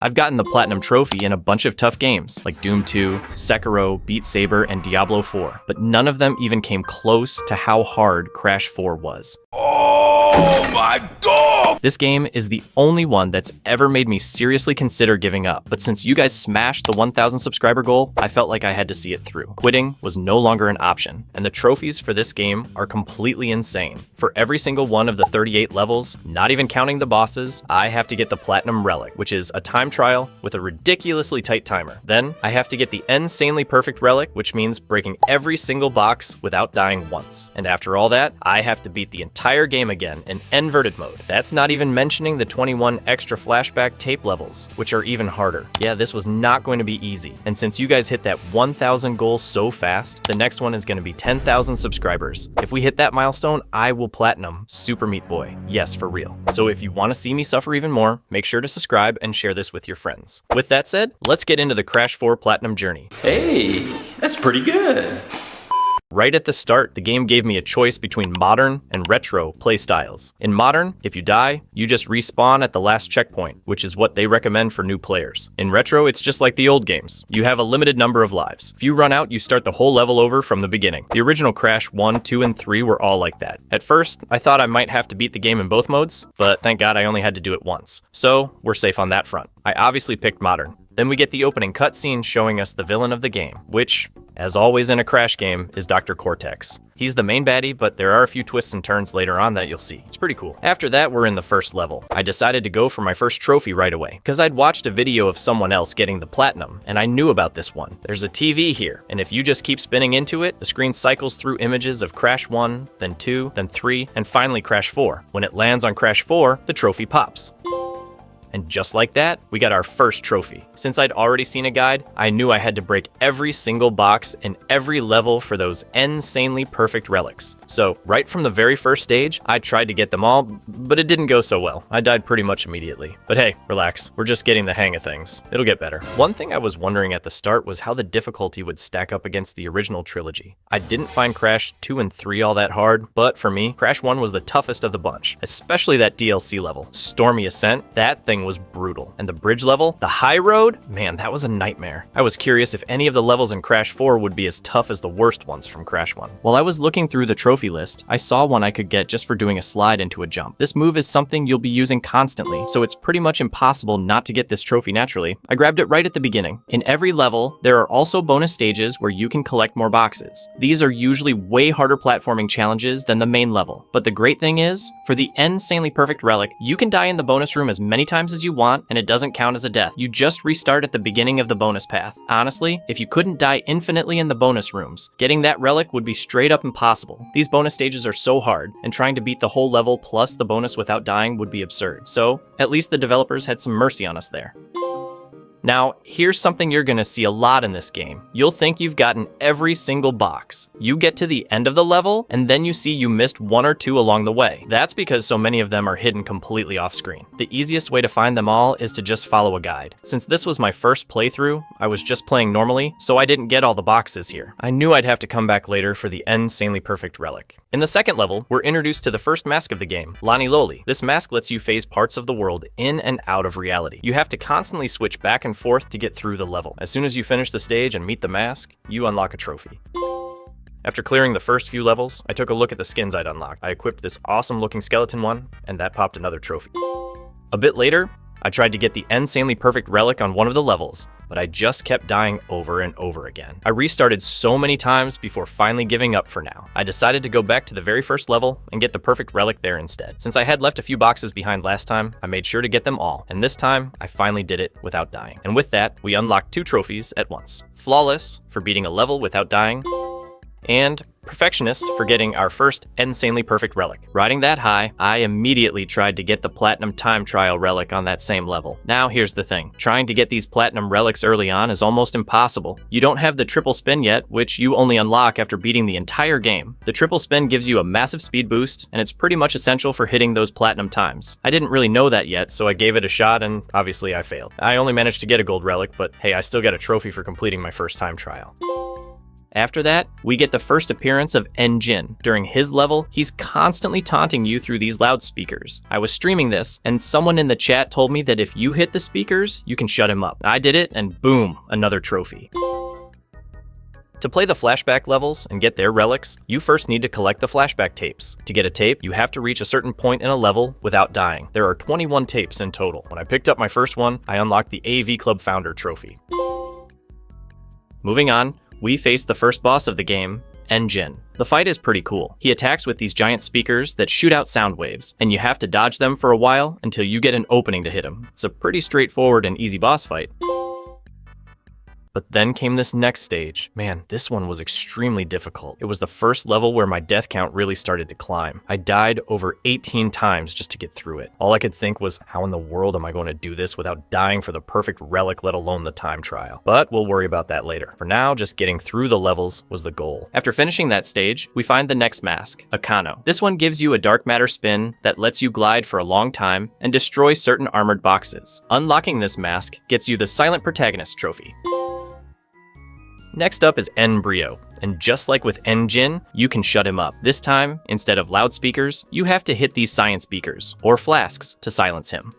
I've gotten the Platinum Trophy in a bunch of tough games, like Doom 2, Sekiro, Beat Saber, and Diablo 4, but none of them even came close to how hard Crash 4 was. Oh my god! This game is the only one that's ever made me seriously consider giving up, but since you guys smashed the 1,000 subscriber goal, I felt like I had to see it through. Quitting was no longer an option, and the trophies for this game are completely insane. For every single one of the 38 levels, not even counting the bosses, I have to get the Platinum Relic, which is a time trial with a ridiculously tight timer. Then, I have to get the insanely perfect relic, which means breaking every single box without dying once. And after all that, I have to beat the entire game again in inverted mode. That's not even mentioning the 21 extra flashback tape levels, which are even harder. Yeah, this was not going to be easy. And since you guys hit that 1,000 goal so fast, the next one is going to be 10,000 subscribers. If we hit that milestone, I will platinum Super Meat Boy. Yes, for real. So if you want to see me suffer even more, make sure to subscribe and share this with your friends. With that said, let's get into the Crash 4 Platinum journey. Hey, that's pretty good. Right at the start, the game gave me a choice between modern and retro playstyles. In modern, if you die, you just respawn at the last checkpoint, which is what they recommend for new players. In retro, it's just like the old games. You have a limited number of lives. If you run out, you start the whole level over from the beginning. The original Crash 1, 2, and 3 were all like that. At first, I thought I might have to beat the game in both modes, but thank God I only had to do it once. So, we're safe on that front. I obviously picked modern. Then we get the opening cutscene showing us the villain of the game, which, as always in a Crash game, is Dr. Cortex. He's the main baddie, but there are a few twists and turns later on that you'll see. It's pretty cool. After that, we're in the first level. I decided to go for my first trophy right away, because I'd watched a video of someone else getting the platinum, and I knew about this one. There's a TV here, and if you just keep spinning into it, the screen cycles through images of Crash 1, then 2, then 3, and finally Crash 4. When it lands on Crash 4, the trophy pops. And just like that, we got our first trophy. Since I'd already seen a guide, I knew I had to break every single box in every level for those insanely perfect relics. So right from the very first stage, I tried to get them all, but it didn't go so well. I died pretty much immediately. But hey, relax, we're just getting the hang of things. It'll get better. One thing I was wondering at the start was how the difficulty would stack up against the original trilogy. I didn't find Crash 2 and 3 all that hard, but for me, Crash 1 was the toughest of the bunch, especially that DLC level, Stormy Ascent. That thing was brutal. And the bridge level, the high road, man, that was a nightmare. I was curious if any of the levels in Crash 4 would be as tough as the worst ones from Crash 1. While I was looking through the trophy list, I saw one I could get just for doing a slide into a jump. This move is something you'll be using constantly, so it's pretty much impossible not to get this trophy naturally. I grabbed it right at the beginning. In every level, there are also bonus stages where you can collect more boxes. These are usually way harder platforming challenges than the main level, but the great thing is, for the insanely perfect relic, you can die in the bonus room as many times as you want, and it doesn't count as a death. You just restart at the beginning of the bonus path. Honestly, if you couldn't die infinitely in the bonus rooms, getting that relic would be straight up impossible. These bonus stages are so hard, and trying to beat the whole level plus the bonus without dying would be absurd. So, at least the developers had some mercy on us there. Now, here's something you're gonna see a lot in this game. You'll think you've gotten every single box. You get to the end of the level, and then you see you missed one or two along the way. That's because so many of them are hidden completely off screen. The easiest way to find them all is to just follow a guide. Since this was my first playthrough, I was just playing normally, so I didn't get all the boxes here. I knew I'd have to come back later for the insanely perfect relic. In the second level, we're introduced to the first mask of the game, Lani Loli. This mask lets you phase parts of the world in and out of reality. You have to constantly switch back and forth to get through the level. As soon as you finish the stage and meet the mask, you unlock a trophy. After clearing the first few levels, I took a look at the skins I'd unlocked. I equipped this awesome looking skeleton one, and that popped another trophy. A bit later, I tried to get the insanely perfect relic on one of the levels, but I just kept dying over and over again. I restarted so many times before finally giving up for now. I decided to go back to the very first level and get the perfect relic there instead. Since I had left a few boxes behind last time, I made sure to get them all, and this time, I finally did it without dying. And with that, we unlocked 2 trophies at once. Flawless, for beating a level without dying, and Perfectionist for getting our first insanely perfect relic. Riding that high, I immediately tried to get the Platinum Time Trial relic on that same level. Now here's the thing, trying to get these Platinum relics early on is almost impossible. You don't have the triple spin yet, which you only unlock after beating the entire game. The triple spin gives you a massive speed boost, and it's pretty much essential for hitting those Platinum times. I didn't really know that yet, so I gave it a shot, and obviously I failed. I only managed to get a gold relic, but hey, I still got a trophy for completing my first time trial. After that, we get the first appearance of N-Jin. During his level, he's constantly taunting you through these loudspeakers. I was streaming this, and someone in the chat told me that if you hit the speakers, you can shut him up. I did it, and boom, another trophy. To play the flashback levels and get their relics, you first need to collect the flashback tapes. To get a tape, you have to reach a certain point in a level without dying. There are 21 tapes in total. When I picked up my first one, I unlocked the AV Club Founder trophy. Moving on, we face the first boss of the game, N-Jin. The fight is pretty cool. He attacks with these giant speakers that shoot out sound waves, and you have to dodge them for a while until you get an opening to hit him. It's a pretty straightforward and easy boss fight. But then came this next stage. Man, this one was extremely difficult. It was the first level where my death count really started to climb. I died over 18 times just to get through it. All I could think was, how in the world am I going to do this without dying for the perfect relic, let alone the time trial? But we'll worry about that later. For now, just getting through the levels was the goal. After finishing that stage, we find the next mask, Akano. This one gives you a dark matter spin that lets you glide for a long time and destroy certain armored boxes. Unlocking this mask gets you the Silent Protagonist trophy. Next up is N-Brio, and just like with N-Jin, you can shut him up. This time, instead of loudspeakers, you have to hit these science beakers, or flasks, to silence him.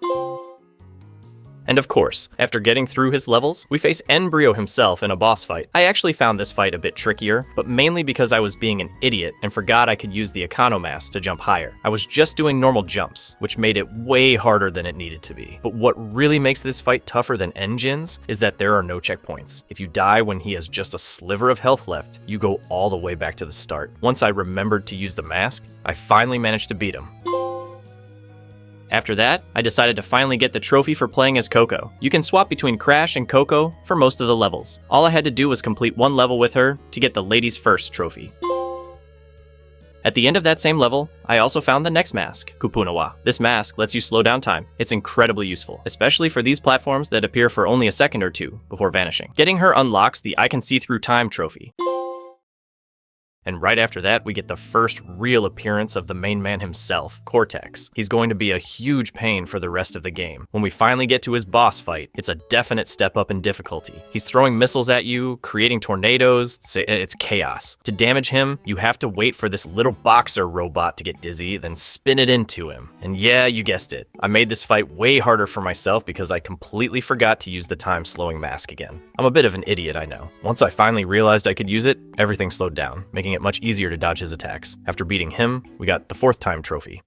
And of course, after getting through his levels, we face N-Brio himself in a boss fight. I actually found this fight a bit trickier, but mainly because I was being an idiot and forgot I could use the Akano mask to jump higher. I was just doing normal jumps, which made it way harder than it needed to be. But what really makes this fight tougher than N-Jin's is that there are no checkpoints. If you die when he has just a sliver of health left, you go all the way back to the start. Once I remembered to use the mask, I finally managed to beat him. After that, I decided to finally get the trophy for playing as Coco. You can swap between Crash and Coco for most of the levels. All I had to do was complete one level with her to get the Ladies First trophy. At the end of that same level, I also found the next mask, Kupunawa. This mask lets you slow down time. It's incredibly useful, especially for these platforms that appear for only a second or two before vanishing. Getting her unlocks the I Can See Through Time trophy. And right after that, we get the first real appearance of the main man himself, Cortex. He's going to be a huge pain for the rest of the game. When we finally get to his boss fight, it's a definite step up in difficulty. He's throwing missiles at you, creating tornadoes, it's chaos. To damage him, you have to wait for this little boxer robot to get dizzy, then spin it into him. And yeah, you guessed it. I made this fight way harder for myself because I completely forgot to use the time slowing mask again. I'm a bit of an idiot, I know. Once I finally realized I could use it, everything slowed down, making it much easier to dodge his attacks. After beating him, we got the 4th time trophy.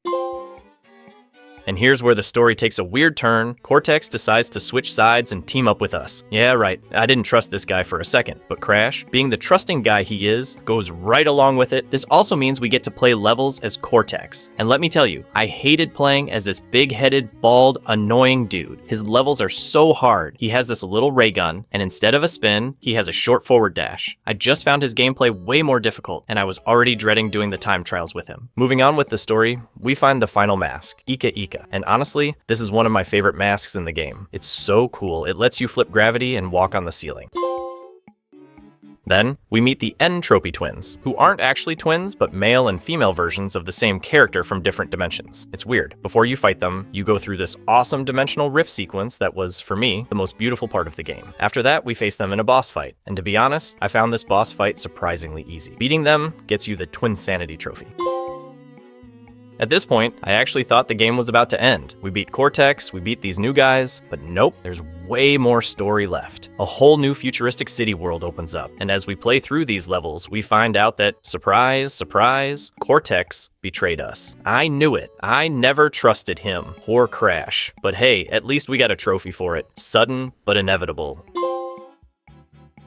And here's where the story takes a weird turn. Cortex decides to switch sides and team up with us. Yeah, right, I didn't trust this guy for a second, but Crash, being the trusting guy he is, goes right along with it. This also means we get to play levels as Cortex. And let me tell you, I hated playing as this big-headed, bald, annoying dude. His levels are so hard. He has this little ray gun, and instead of a spin, he has a short forward dash. I just found his gameplay way more difficult, and I was already dreading doing the time trials with him. Moving on with the story, we find the final mask, Ika Ika. And honestly, this is one of my favorite masks in the game. It's so cool. It lets you flip gravity and walk on the ceiling. Then, we meet the N-Tropy twins, who aren't actually twins, but male and female versions of the same character from different dimensions. It's weird. Before you fight them, you go through this awesome dimensional rift sequence that was, for me, the most beautiful part of the game. After that, we face them in a boss fight, and to be honest, I found this boss fight surprisingly easy. Beating them gets you the Twin Sanity trophy. At this point, I actually thought the game was about to end. We beat Cortex, we beat these new guys, but nope, there's way more story left. A whole new futuristic city world opens up, and as we play through these levels, we find out that, surprise, surprise, Cortex betrayed us. I knew it. I never trusted him. Poor Crash. But hey, at least we got a trophy for it. Sudden, but inevitable.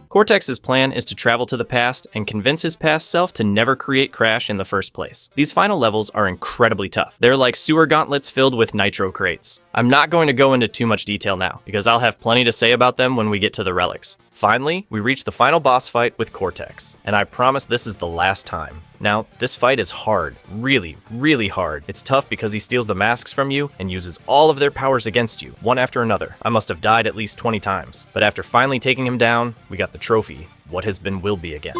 Cortex's plan is to travel to the past and convince his past self to never create Crash in the first place. These final levels are incredibly tough. They're like sewer gauntlets filled with nitro crates. I'm not going to go into too much detail now, because I'll have plenty to say about them when we get to the relics. Finally, we reach the final boss fight with Cortex, and I promise this is the last time. Now, this fight is hard, really, really hard. It's tough because he steals the masks from you and uses all of their powers against you, one after another. I must have died at least 20 times, but after finally taking him down, we got the trophy, What Has Been Will Be Again.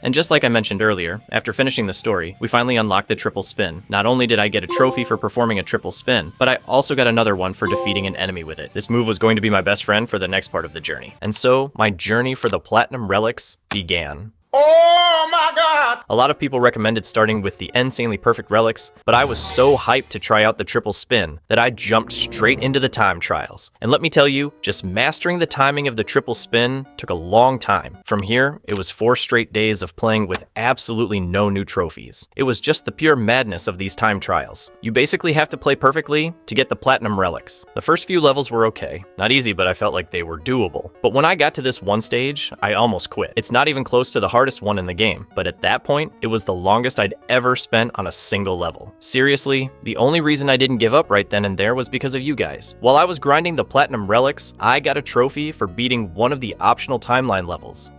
And just like I mentioned earlier, after finishing the story, we finally unlocked the triple spin. Not only did I get a trophy for performing a triple spin, but I also got another one for defeating an enemy with it. This move was going to be my best friend for the next part of the journey. And so, my journey for the Platinum Relics began. Oh my god! A lot of people recommended starting with the insanely perfect relics, but I was so hyped to try out the triple spin that I jumped straight into the time trials. And let me tell you, just mastering the timing of the triple spin took a long time. From here, it was 4 straight days of playing with absolutely no new trophies. It was just the pure madness of these time trials. You basically have to play perfectly to get the platinum relics. The first few levels were okay. Not easy, but I felt like they were doable. But when I got to this one stage, I almost quit. It's not even close to the hardest one in the game, but at that point, it was the longest I'd ever spent on a single level. Seriously, the only reason I didn't give up right then and there was because of you guys. While I was grinding the platinum relics, I got a trophy for beating one of the optional timeline levels.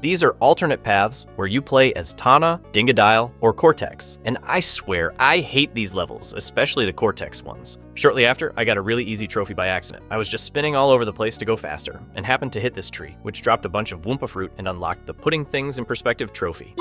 These are alternate paths where you play as Tana, Dingodile, or Cortex, and I swear I hate these levels, especially the Cortex ones. Shortly after, I got a really easy trophy by accident. I was just spinning all over the place to go faster, and happened to hit this tree, which dropped a bunch of Wumpa fruit and unlocked the Putting Things in Perspective trophy.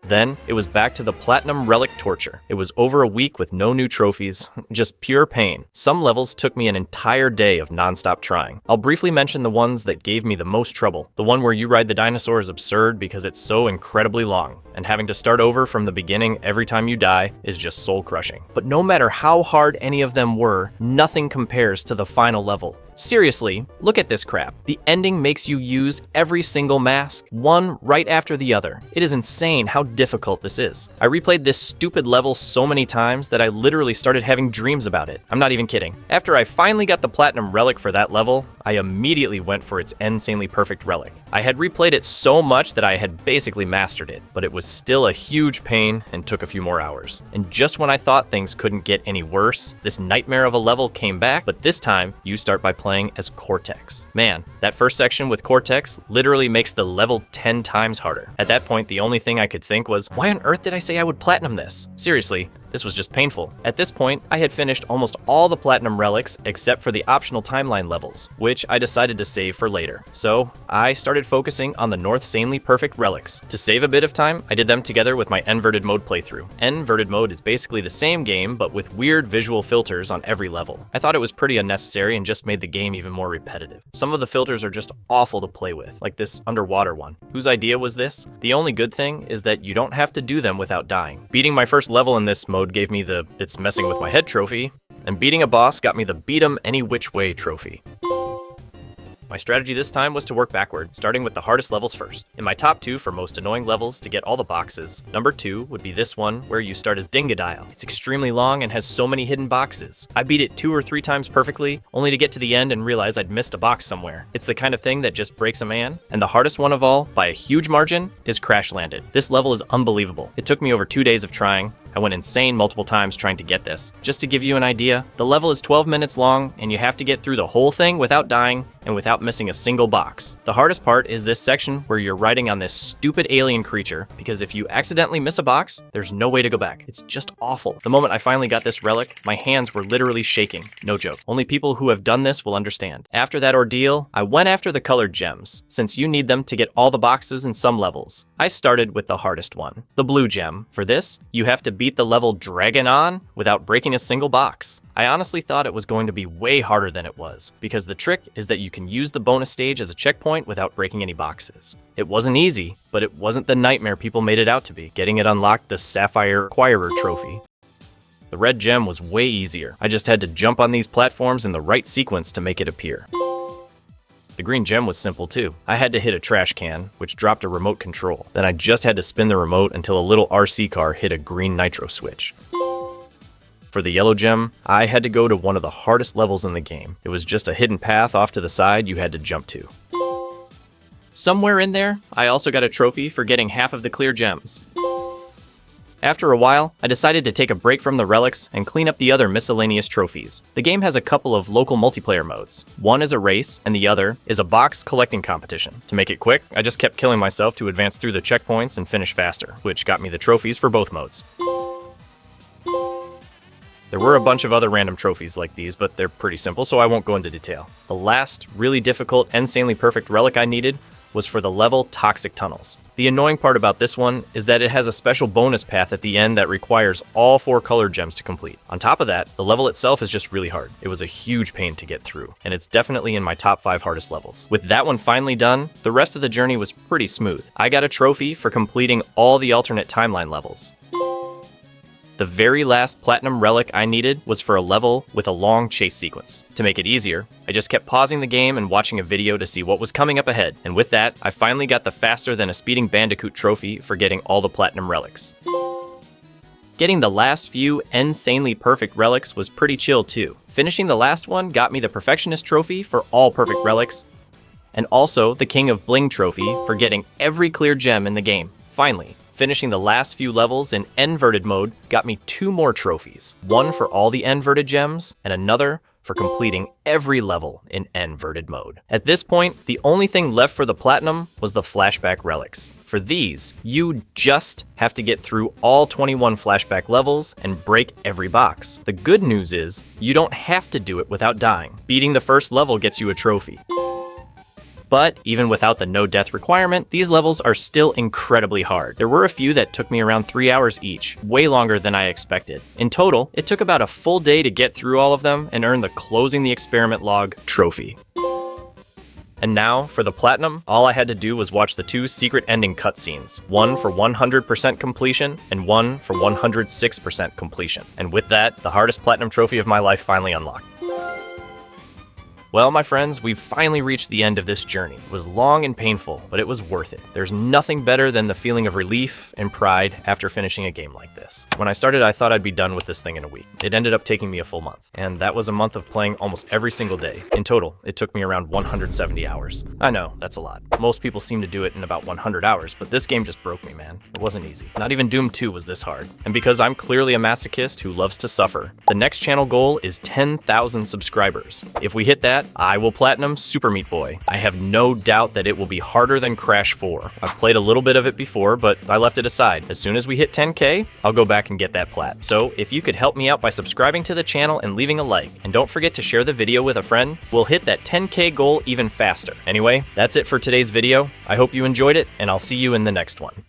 Then, it was back to the Platinum Relic torture. It was over a week with no new trophies, just pure pain. Some levels took me an entire day of non-stop trying. I'll briefly mention the ones that gave me the most trouble. The one where you ride the dinosaur is absurd because it's so incredibly long, and having to start over from the beginning every time you die is just soul-crushing. But no matter how hard any of them were, nothing compares to the final level. Seriously, look at this crap. The ending makes you use every single mask, one right after the other. It is insane how difficult this is. I replayed this stupid level so many times that I literally started having dreams about it. I'm not even kidding. After I finally got the platinum relic for that level, I immediately went for its insanely perfect relic. I had replayed it so much that I had basically mastered it, but it was still a huge pain and took a few more hours. And just when I thought things couldn't get any worse, this nightmare of a level came back, but this time you start by playing as Cortex. Man, that first section with Cortex literally makes the level 10 times harder. At that point, the only thing I could think was, why on earth did I say I would platinum this? Seriously, this was just painful. At this point, I had finished almost all the platinum relics except for the optional timeline levels, which I decided to save for later. So I started focusing on the North Sanely Perfect relics. To save a bit of time, I did them together with my Inverted Mode playthrough. Inverted Mode is basically the same game, but with weird visual filters on every level. I thought it was pretty unnecessary and just made the game even more repetitive. Some of the filters are just awful to play with, like this underwater one. Whose idea was this? The only good thing is that you don't have to do them without dying. Beating my first level in this mode gave me the "it's messing with my head" trophy, and beating a boss got me the "beat 'em any which way" trophy. My strategy this time was to work backward, starting with the hardest levels first. In my top 2 for most annoying levels to get all the boxes, number 2 would be this one where you start as Dingodile. It's extremely long and has so many hidden boxes. I beat it 2 or 3 times perfectly, only to get to the end and realize I'd missed a box somewhere. It's the kind of thing that just breaks a man. And the hardest one of all, by a huge margin, is Crash Landed. This level is unbelievable. It took me over 2 days of trying. I went insane multiple times trying to get this. Just to give you an idea, the level is 12 minutes long, and you have to get through the whole thing without dying and without missing a single box. The hardest part is this section where you're riding on this stupid alien creature, because if you accidentally miss a box, there's no way to go back. It's just awful. The moment I finally got this relic, my hands were literally shaking. No joke. Only people who have done this will understand. After that ordeal, I went after the colored gems, since you need them to get all the boxes in some levels. I started with the hardest one, the blue gem. For this, you have to beat the level Dragon On without breaking a single box. I honestly thought it was going to be way harder than it was, because the trick is that you can use the bonus stage as a checkpoint without breaking any boxes. It wasn't easy, but it wasn't the nightmare people made it out to be. Getting it unlocked the Sapphire Acquirer trophy. The red gem was way easier. I just had to jump on these platforms in the right sequence to make it appear. The green gem was simple too. I had to hit a trash can, which dropped a remote control. Then I just had to spin the remote until a little RC car hit a green nitro switch. For the yellow gem, I had to go to one of the hardest levels in the game. It was just a hidden path off to the side you had to jump to. Somewhere in there, I also got a trophy for getting half of the clear gems. After a while, I decided to take a break from the relics and clean up the other miscellaneous trophies. The game has a couple of local multiplayer modes. One is a race, and the other is a box collecting competition. To make it quick, I just kept killing myself to advance through the checkpoints and finish faster, which got me the trophies for both modes. There were a bunch of other random trophies like these, but they're pretty simple, so I won't go into detail. The last, really difficult, insanely perfect relic I needed was for the level Toxic Tunnels. The annoying part about this one is that it has a special bonus path at the end that requires all 4 colored gems to complete. On top of that, the level itself is just really hard. It was a huge pain to get through, and it's definitely in my top 5 hardest levels. With that one finally done, the rest of the journey was pretty smooth. I got a trophy for completing all the alternate timeline levels. The very last platinum relic I needed was for a level with a long chase sequence. To make it easier, I just kept pausing the game and watching a video to see what was coming up ahead, and with that, I finally got the faster than a speeding Bandicoot trophy for getting all the platinum relics. Getting the last few insanely perfect relics was pretty chill too. Finishing the last one got me the Perfectionist trophy for all perfect relics, and also the King of Bling trophy for getting every clear gem in the game. Finally, finishing the last few levels in inverted mode got me 2 more trophies. One for all the inverted gems, and another for completing every level in inverted mode. At this point, the only thing left for the platinum was the flashback relics. For these, you just have to get through all 21 flashback levels and break every box. The good news is, you don't have to do it without dying. Beating the first level gets you a trophy. But even without the no death requirement, these levels are still incredibly hard. There were a few that took me around 3 hours each, way longer than I expected. In total, it took about a full day to get through all of them and earn the Closing the Experiment Log trophy. And now, for the platinum, all I had to do was watch the 2 secret ending cutscenes, one for 100% completion and one for 106% completion. And with that, the hardest platinum trophy of my life finally unlocked. Well, my friends, we've finally reached the end of this journey. It was long and painful, but it was worth it. There's nothing better than the feeling of relief and pride after finishing a game like this. When I started, I thought I'd be done with this thing in a week. It ended up taking me a full month, and that was a month of playing almost every single day. In total, it took me around 170 hours. I know, that's a lot. Most people seem to do it in about 100 hours, but this game just broke me, man. It wasn't easy. Not even Doom 2 was this hard. And because I'm clearly a masochist who loves to suffer, the next channel goal is 10,000 subscribers. If we hit that, I will platinum Super Meat Boy. I have no doubt that it will be harder than Crash 4. I've played a little bit of it before, but I left it aside. As soon as we hit 10K, I'll go back and get that plat. So if you could help me out by subscribing to the channel and leaving a like, and don't forget to share the video with a friend, we'll hit that 10K goal even faster. Anyway, that's it for today's video. I hope you enjoyed it, and I'll see you in the next one.